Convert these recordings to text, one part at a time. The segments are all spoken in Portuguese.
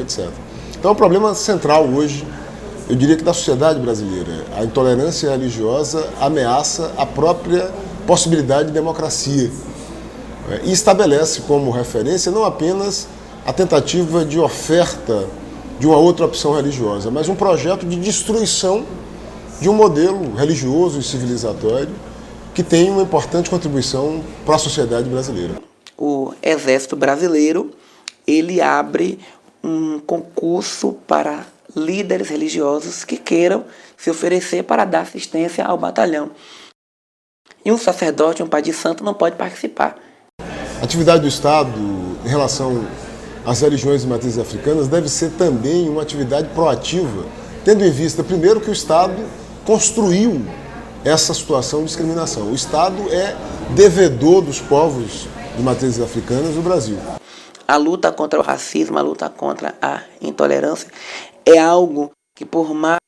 etc. Então é um problema central hoje, eu diria que da sociedade brasileira. A intolerância religiosa ameaça a própria possibilidade de democracia e estabelece como referência não apenas a tentativa de oferta de uma outra opção religiosa, mas um projeto de destruição de um modelo religioso e civilizatório que tem uma importante contribuição para a sociedade brasileira. O Exército Brasileiro, ele abre um concurso para líderes religiosos que queiram se oferecer para dar assistência ao batalhão. E um sacerdote, um pai de santo, não pode participar. A atividade do Estado em relação às religiões e matrizes africanas deve ser também uma atividade proativa, tendo em vista, primeiro, que o Estado construiu essa situação de discriminação. O Estado é devedor dos povos de matrizes africanas do Brasil. A luta contra o racismo, a luta contra a intolerância é algo que, por mais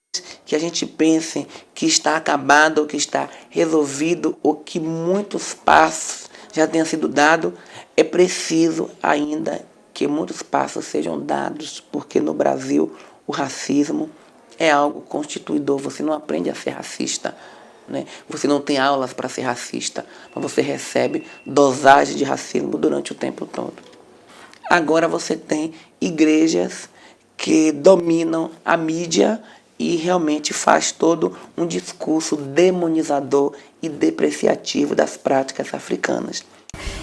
que a gente pense que está acabado, ou que está resolvido, ou que muitos passos já tenham sido dados, é preciso ainda que muitos passos sejam dados, porque no Brasil o racismo é algo constituidor. Você não aprende a ser racista, né? Você não tem aulas para ser racista, mas você recebe dosagem de racismo durante o tempo todo. Agora você tem igrejas que dominam a mídia e realmente faz todo um discurso demonizador e depreciativo das práticas africanas.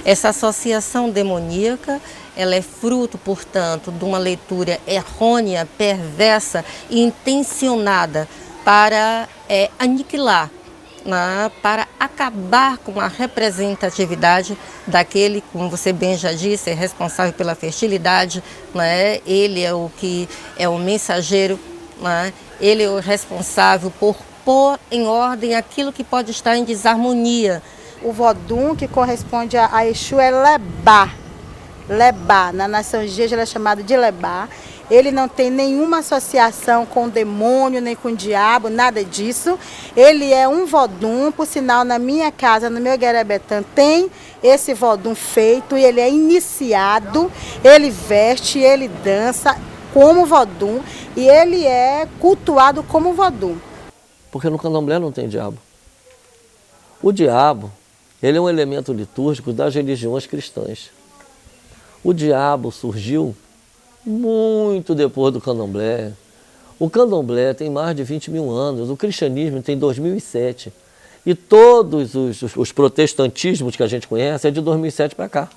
Essa associação demoníaca, ela é fruto, portanto, de uma leitura errônea, perversa e intencionada para aniquilar, né, para acabar com a representatividade daquele, como você bem já disse, é responsável pela fertilidade, né, ele é o que é o mensageiro, né, ele é o responsável por pôr em ordem aquilo que pode estar em desarmonia. O Vodum, que corresponde a Exu, é Lebá. Lebá, na nação indígena é chamado de Lebá. Ele não tem nenhuma associação com o demônio, nem com o diabo, nada disso. Ele é um Vodum, por sinal, na minha casa, no meu Guerebetã, tem esse Vodum feito, e ele é iniciado, ele veste, ele dança como Vodum, e ele é cultuado como Vodum. Porque no candomblé não tem diabo. O diabo, ele é um elemento litúrgico das religiões cristãs. O diabo surgiu muito depois do candomblé. O candomblé tem mais de 20 mil anos, o cristianismo tem 2007. E todos os protestantismos que a gente conhece é de 2007 para cá.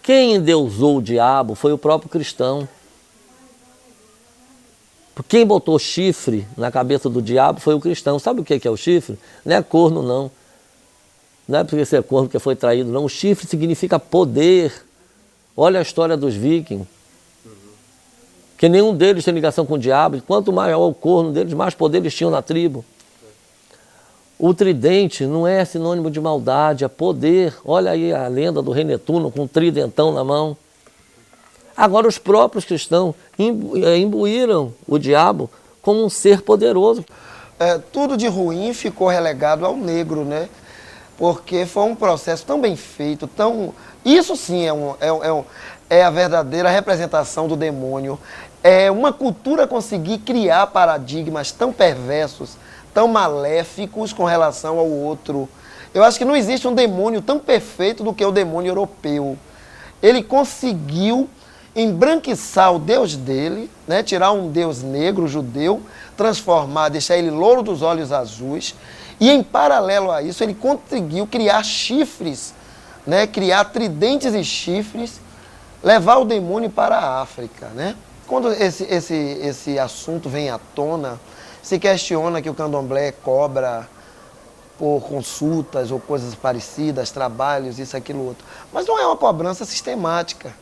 Quem endeusou o diabo foi o próprio cristão. Quem botou chifre na cabeça do diabo foi o cristão. Sabe o que é o chifre? Não é corno, não. Não é porque você é corno que foi traído, não. O chifre significa poder. Olha a história dos vikings. Que nenhum deles tem ligação com o diabo. Quanto maior o corno deles, mais poder eles tinham na tribo. O tridente não é sinônimo de maldade, é poder. Olha aí a lenda do rei Netuno com um tridentão na mão. Agora os próprios cristãos imbuíram o diabo como um ser poderoso. Tudo de ruim ficou relegado ao negro, né? Porque foi um processo tão bem feito, tão... Isso sim é a verdadeira representação do demônio. É uma cultura conseguir criar paradigmas tão perversos, tão maléficos com relação ao outro. Eu acho que não existe um demônio tão perfeito do que o demônio europeu. Ele conseguiu embranquiçar o Deus dele, né? Tirar um Deus negro, judeu, transformar, deixar ele louro dos olhos azuis, e em paralelo a isso ele conseguiu criar chifres, né? Criar tridentes e chifres, levar o demônio para a África, né? Quando esse assunto vem à tona, se questiona que o candomblé cobra por consultas ou coisas parecidas, trabalhos, isso, aquilo, outro. Mas não é uma cobrança sistemática.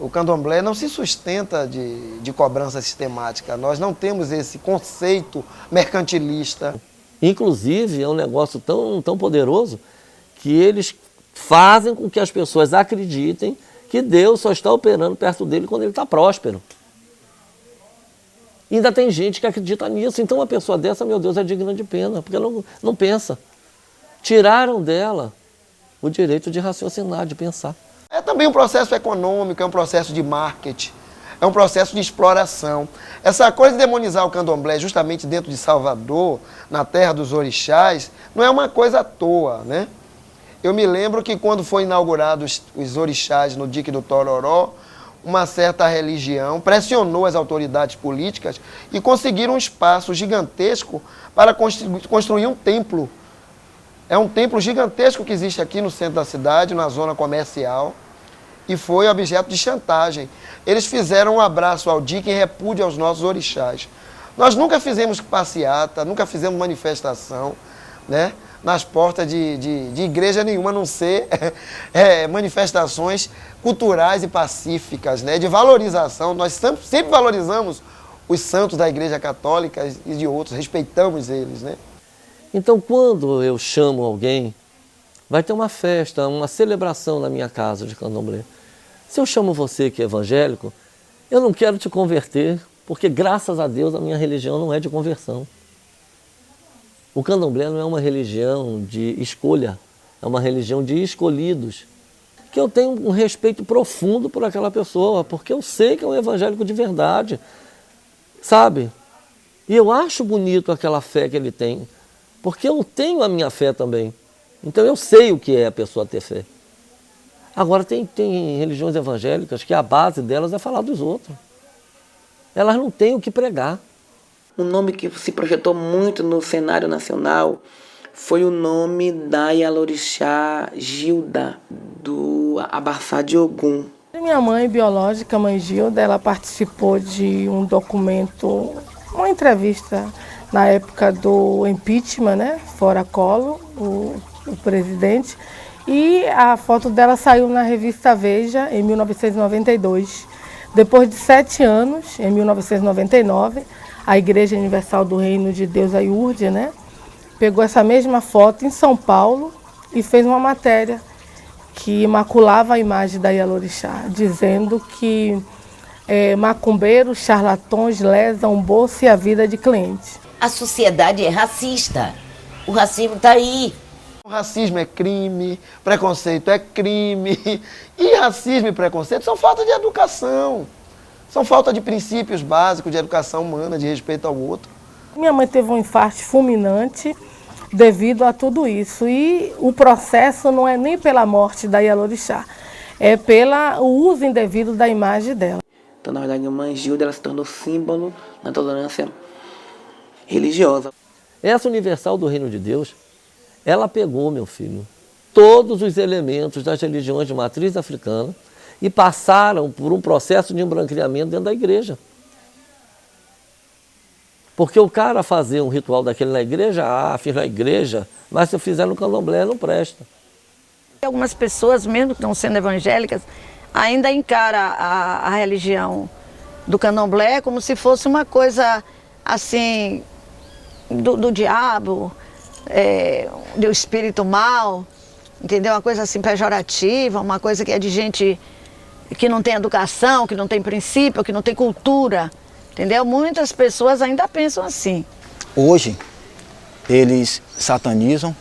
O candomblé não se sustenta de cobrança sistemática. Nós não temos esse conceito mercantilista. Inclusive, é um negócio tão poderoso que eles fazem com que as pessoas acreditem que Deus só está operando perto dele quando ele está próspero. E ainda tem gente que acredita nisso. Então, uma pessoa dessa, meu Deus, é digna de pena, porque não pensa. Tiraram dela o direito de raciocinar, de pensar. É também um processo econômico, é um processo de marketing, é um processo de exploração. Essa coisa de demonizar o candomblé justamente dentro de Salvador, na terra dos orixás, não é uma coisa à toa, né? Eu me lembro que quando foi inaugurados os orixás no dique do Tororó, uma certa religião pressionou as autoridades políticas e conseguiram um espaço gigantesco para construir um templo. É um templo gigantesco que existe aqui no centro da cidade, na zona comercial, e foi objeto de chantagem. Eles fizeram um abraço ao dique em repúdio aos nossos orixás. Nós nunca fizemos passeata, nunca fizemos manifestação, né, nas portas de igreja nenhuma, a não ser manifestações culturais e pacíficas, né, de valorização. Nós sempre valorizamos os santos da Igreja Católica e de outros, respeitamos eles, né? Então, quando eu chamo alguém, vai ter uma festa, uma celebração na minha casa de candomblé. Se eu chamo você que é evangélico, eu não quero te converter, porque graças a Deus a minha religião não é de conversão. O candomblé não é uma religião de escolha, é uma religião de escolhidos. Que eu tenho um respeito profundo por aquela pessoa, porque eu sei que é um evangélico de verdade, sabe? E eu acho bonito aquela fé que ele tem, porque eu tenho a minha fé também. Então eu sei o que é a pessoa ter fé. Agora tem religiões evangélicas que a base delas é falar dos outros. Elas não têm o que pregar. Um nome que se projetou muito no cenário nacional foi o nome da Yalorixá Gilda, do Abaçá de Ogum. Minha mãe biológica, mãe Gilda, ela participou de um documento, uma entrevista na época do impeachment, né? Fora Collor, o presidente, e a foto dela saiu na revista Veja em 1992. Depois de 7 anos, em 1999, a Igreja Universal do Reino de Deus, a IURD, né, pegou essa mesma foto em São Paulo e fez uma matéria que maculava a imagem da Yalorixá, dizendo que macumbeiros, charlatões lesam o bolso e a vida de clientes. A sociedade é racista. O racismo está aí. O racismo é crime, preconceito é crime. E racismo e preconceito são falta de educação. São falta de princípios básicos de educação humana, de respeito ao outro. Minha mãe teve um infarto fulminante devido a tudo isso. E o processo não é nem pela morte da Yalorixá, é pelo uso indevido da imagem dela. Então, na verdade, a mãe Gilda ela se tornou símbolo da tolerância religiosa. Essa Universal do Reino de Deus, ela pegou, meu filho, todos os elementos das religiões de matriz africana e passaram por um processo de embranqueamento dentro da igreja. Porque o cara fazer um ritual daquele na igreja, fiz na igreja, mas se eu fizer no candomblé não presta. Algumas pessoas, mesmo que estão sendo evangélicas, ainda encaram a religião do candomblé como se fosse uma coisa assim do diabo, do espírito mal, entendeu? Uma coisa assim pejorativa, uma coisa que é de gente que não tem educação, que não tem princípio, que não tem cultura, entendeu? Muitas pessoas ainda pensam assim. Hoje, eles satanizam,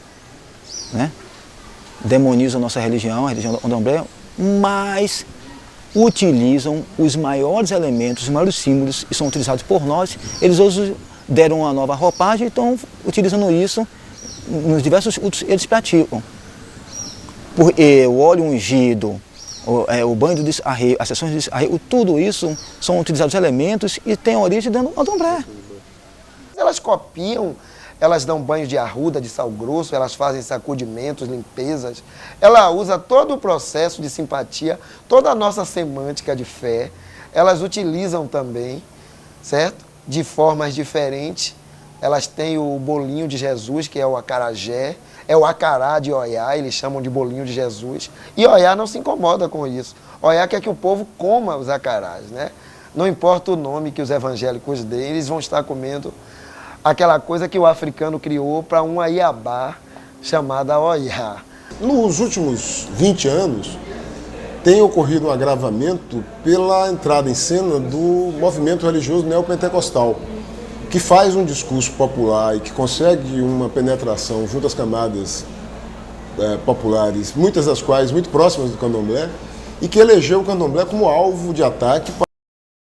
né? Demonizam nossa religião, a religião do candomblé, mas utilizam os maiores elementos, os maiores símbolos que são utilizados por nós. Eles hoje deram uma nova roupagem e estão utilizando isso nos diversos cultos que eles praticam. O óleo ungido, o banho de arreio, as sessões de arreio, tudo isso são utilizados elementos e têm origem dentro do candomblé. Elas copiam, elas dão banho de arruda, de sal grosso, elas fazem sacudimentos, limpezas. Ela usa todo o processo de simpatia, toda a nossa semântica de fé. Elas utilizam também, certo? De formas diferentes. Elas têm o bolinho de Jesus, que é o acarajé, é o acará de Oiá, eles chamam de bolinho de Jesus. E Oiá não se incomoda com isso. Oiá quer que o povo coma os acarás, né? Não importa o nome que os evangélicos deem, eles vão estar comendo aquela coisa que o africano criou para uma iabá chamada Oiá. Nos últimos 20 anos, tem ocorrido um agravamento pela entrada em cena do movimento religioso neopentecostal, que faz um discurso popular e que consegue uma penetração junto às camadas populares, muitas das quais muito próximas do candomblé, e que elegeu o candomblé como alvo de ataque